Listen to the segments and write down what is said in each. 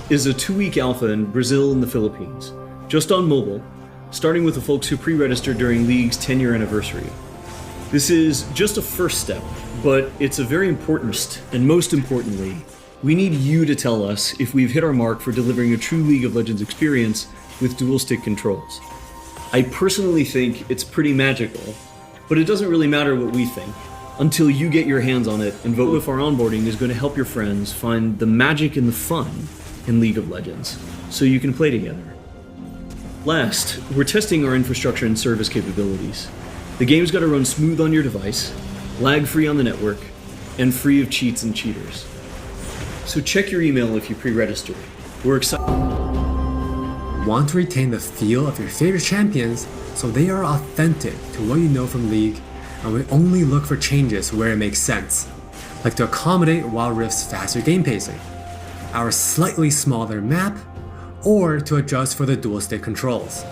is a 2-week alpha in Brazil and the Philippines, just on mobile, starting with the folks who pre-registered during League's 10-year anniversary. This is just a first step, but it's a very important, and most importantly, we need you to tell us if we've hit our mark for delivering a true League of Legends experience with dual-stick controls. I personally think it's pretty magical, but it doesn't really matter what we think until you get your hands on it and vote if our onboarding is going to help your friends find the magic and the fun in League of Legends, so you can play together. Last, we're testing our infrastructure and service capabilities. The game's got to run smooth on your device, lag-free on the network, and free of cheats and cheaters. So check your email if you pre-registered. We're excited. Want to retain the feel of your favorite champions so they are authentic to what you know from League, and we only look for changes where it makes sense, like to accommodate Wild Rift's faster game pacing, our slightly smaller map, or to adjust for the dual stick controls.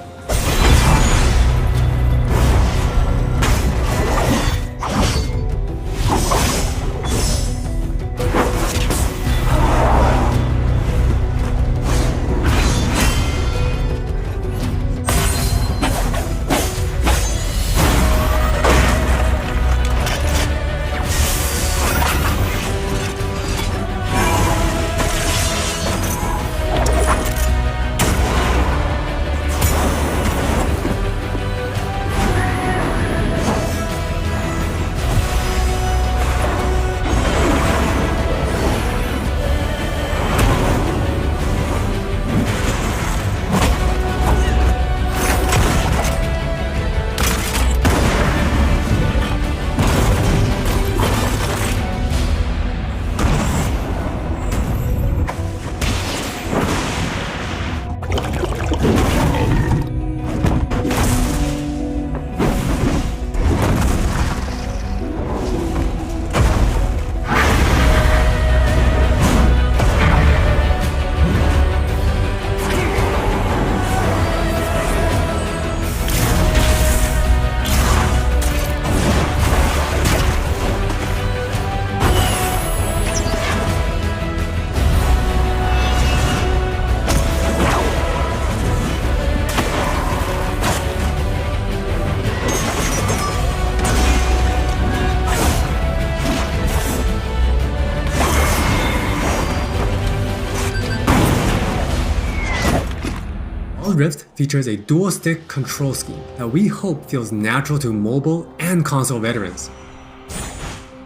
Wild Rift features a dual-stick control scheme that we hope feels natural to mobile and console veterans.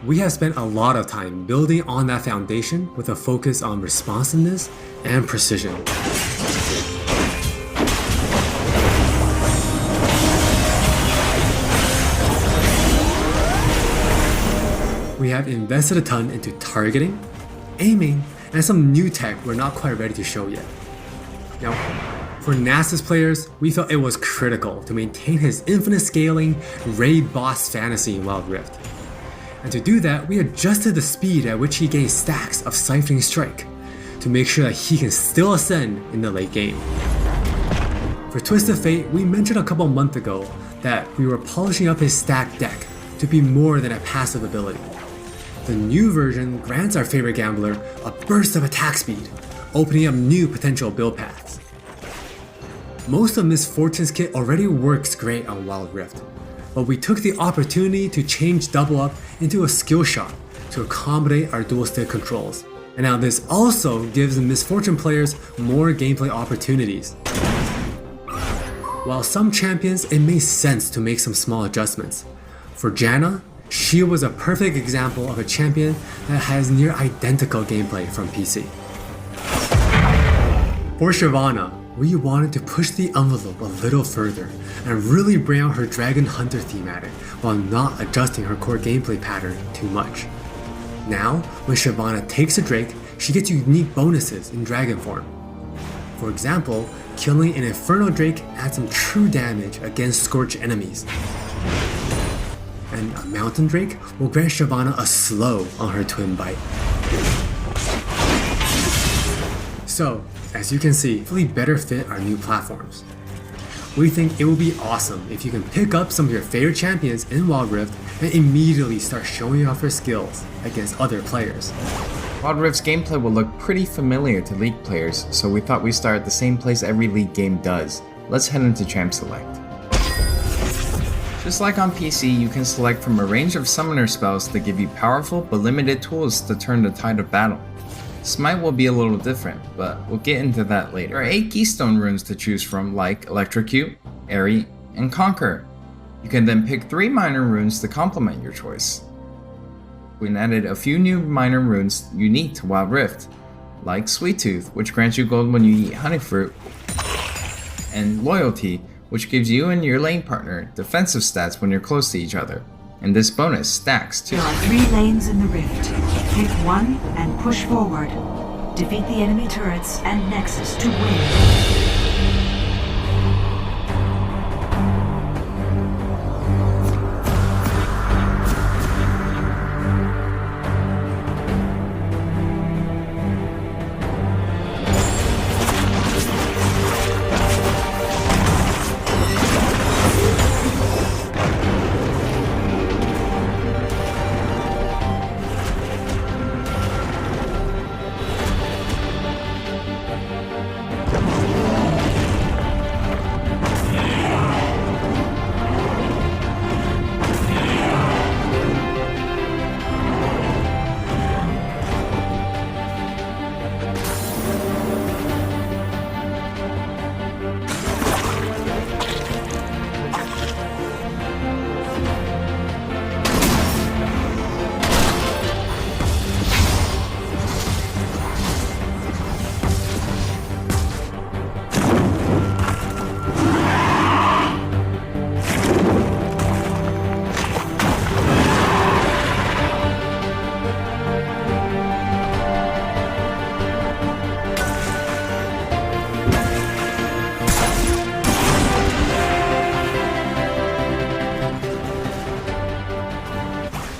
We have spent a lot of time building on that foundation with a focus on responsiveness and precision. We have invested a ton into targeting, aiming, and some new tech we're not quite ready to show yet. Now, for Nasus players, we felt it was critical to maintain his infinite scaling raid boss fantasy in Wild Rift. And to do that, we adjusted the speed at which he gains stacks of Siphoning Strike to make sure that he can still ascend in the late game. For Twisted Fate, we mentioned a couple months ago that we were polishing up his stack deck to be more than a passive ability. The new version grants our favorite gambler a burst of attack speed, opening up new potential build paths. Most of Miss Fortune's kit already works great on Wild Rift, but we took the opportunity to change Double Up into a skill shot to accommodate our dual stick controls. And now this also gives the Miss Fortune players more gameplay opportunities. While some champions it made sense to make some small adjustments. For Janna, she was a perfect example of a champion that has near identical gameplay from PC. For Shyvana, we wanted to push the envelope a little further and really bring out her Dragon Hunter thematic while not adjusting her core gameplay pattern too much. Now, when Shyvana takes a Drake, she gets unique bonuses in Dragon form. For example, killing an Inferno Drake adds some true damage against Scorch enemies. And a Mountain Drake will grant Shyvana a slow on her Twin Bite. So, as you can see, really better fit our new platforms. We think it will be awesome if you can pick up some of your favorite champions in Wild Rift and immediately start showing off your skills against other players. Wild Rift's gameplay will look pretty familiar to League players, so we thought we'd start at the same place every League game does. Let's head into Champ Select. Just like on PC, you can select from a range of summoner spells that give you powerful but limited tools to turn the tide of battle. Smite will be a little different, but we'll get into that later. There are 8 Keystone runes to choose from, like Electrocute, Airy, and Conquer. You can then pick 3 minor runes to complement your choice. We added a few new minor runes unique to Wild Rift, like Sweet Tooth, which grants you gold when you eat honey fruit, and Loyalty, which gives you and your lane partner defensive stats when you're close to each other. And this bonus stacks too. There are 3 lanes in the rift. Pick one and push forward. Defeat the enemy turrets and Nexus to win.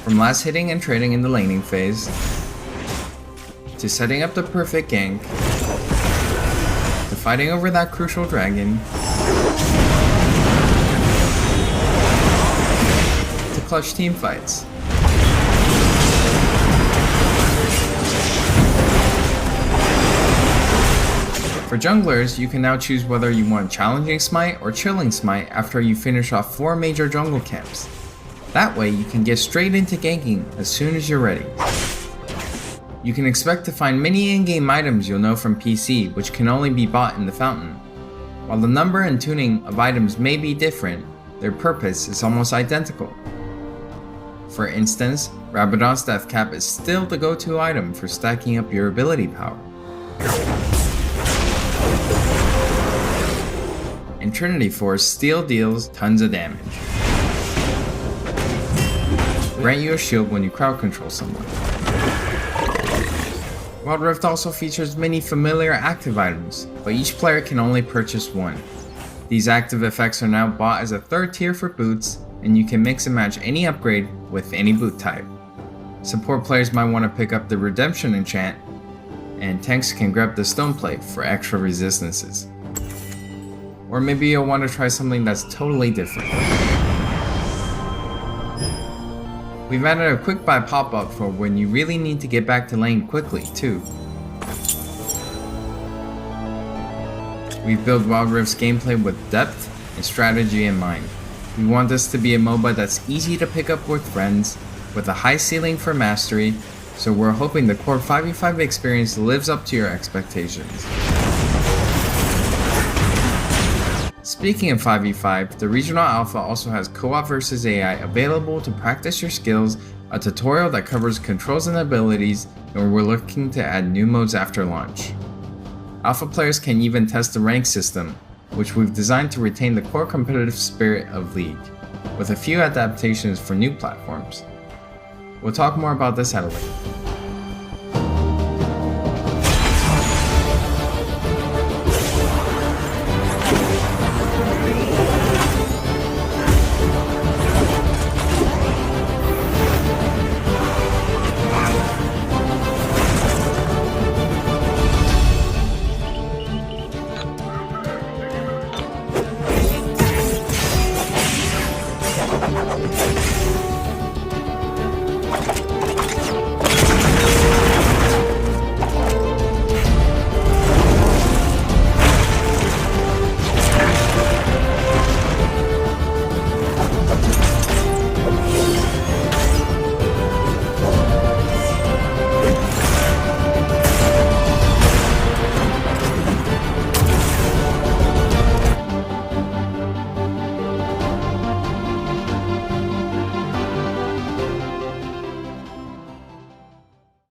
From last hitting and trading in the laning phase, to setting up the perfect gank, to fighting over that crucial dragon, to clutch team fights. For junglers, you can now choose whether you want Challenging Smite or Chilling Smite after you finish off 4 major jungle camps. That way you can get straight into ganking as soon as you're ready. You can expect to find many in-game items you'll know from PC, which can only be bought in the fountain. While the number and tuning of items may be different, their purpose is almost identical. For instance, Rabadon's Death Cap is still the go-to item for stacking up your ability power. And Trinity Force still deals tons of damage. Grant you a shield when you crowd control someone. Wild Rift also features many familiar active items, but each player can only purchase one. These active effects are now bought as a 3rd tier for boots, and you can mix and match any upgrade with any boot type. Support players might want to pick up the Redemption enchant, and tanks can grab the Stone Plate for extra resistances. Or maybe you'll want to try something that's totally different. We've added a quick buy pop-up for when you really need to get back to lane quickly, too. We've built Wild Rift's gameplay with depth and strategy in mind. We want this to be a MOBA that's easy to pick up with friends, with a high ceiling for mastery, so we're hoping the core 5v5 experience lives up to your expectations. Speaking of 5v5, the Regional Alpha also has Co-op vs AI available to practice your skills, a tutorial that covers controls and abilities, and we're looking to add new modes after launch. Alpha players can even test the rank system, which we've designed to retain the core competitive spirit of League, with a few adaptations for new platforms. We'll talk more about this at a later.